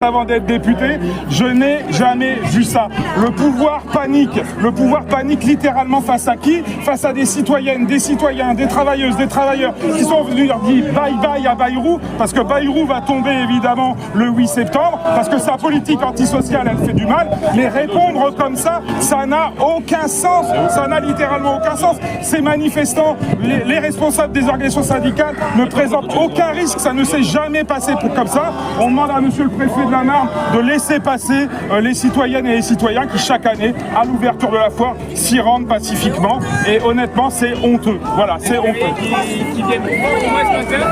avant d'être député, je n'ai jamais vu ça. Le pouvoir panique littéralement face à qui? Face à des citoyennes, des citoyens, des travailleuses, des travailleurs qui sont venus leur dire bye bye à Bayrou, parce que Bayrou va tomber évidemment le 8 septembre, parce que sa politique antisociale elle fait du mal, mais répondre comme ça n'a aucun sens, ça n'a littéralement aucun sens. Ces manifestants, les responsables des organisations syndicales ne présentent aucun risque, ça ne s'est jamais passé comme ça. On demande à monsieur le préfet de la Marne de laisser passer les citoyennes et les citoyens qui chaque année, à l'ouverture de la foire, s'y rendent pacifiquement. Et honnêtement, c'est honteux. Voilà, c'est honteux. Qui viennent au moins ce matin.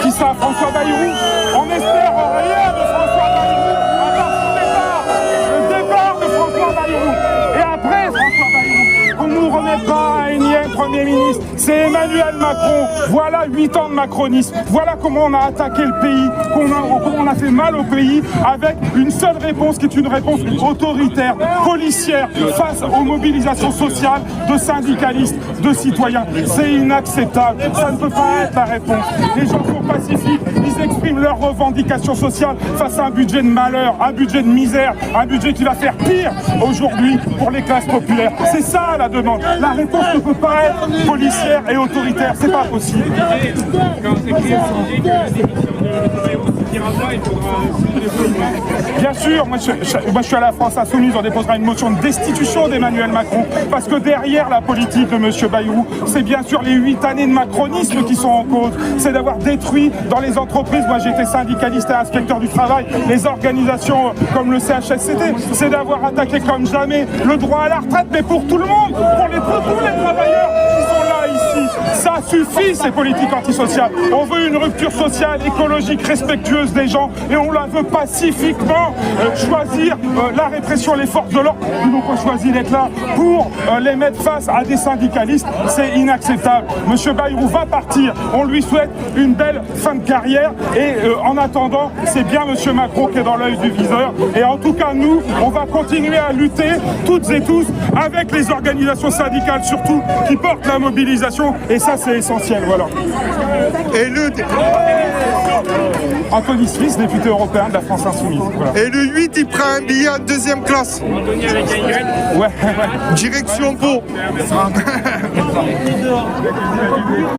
Qui ça? François Bayrou? On espère rien de François Bayrou, à part son départ. Le départ de François Bayrou. Et après François Bayrou, qu'on ne nous remette pas un énième Premier ministre. C'est Emmanuel Macron. Voilà 8 ans de macronisme. Voilà comment on a attaqué le pays, comment on a fait mal au pays, avec une seule réponse qui est une réponse autoritaire, policière, face aux mobilisations sociales de syndicalistes, de citoyens. C'est inacceptable. Ça ne peut pas être la réponse. Les gens sont pacifiques, ils expriment leurs revendications sociales face à un budget de malheur, un budget de misère, un budget qui va faire pire aujourd'hui pour les classes populaires. C'est ça la demande. La réponse ne peut pas être policière et autoritaire. C'est pas possible. Bien sûr, moi je suis à la France Insoumise, on déposera une motion de destitution d'Emmanuel Macron, parce que derrière la politique de M. Bayrou, c'est bien sûr les 8 années de macronisme qui sont en cause. C'est d'avoir détruit dans les entreprises, moi j'étais syndicaliste et inspecteur du travail, les organisations comme le CHSCT, c'est d'avoir attaqué comme jamais le droit à la retraite, mais pour tout le monde, pour tous les travailleurs qui sont là ici. Ça suffit ces politiques antisociales. On veut une rupture sociale, écologique, respectueuse des gens, et on la veut pacifiquement. Choisir la répression, les forces de l'ordre, ils n'ont pas choisi d'être là pour les mettre face à des syndicalistes. C'est inacceptable. Monsieur Bayrou va partir. On lui souhaite une belle fin de carrière, et en attendant, c'est bien Monsieur Macron qui est dans l'œil du viseur. Et en tout cas, nous, on va continuer à lutter toutes et tous avec les organisations syndicales surtout qui portent la mobilisation, et ça c'est essentiel. Voilà. Et Anthony Smith, député européen de la France Insoumise. Voilà. Et le 8, il prend un billet en 2e classe. Ouais. Direction Pau.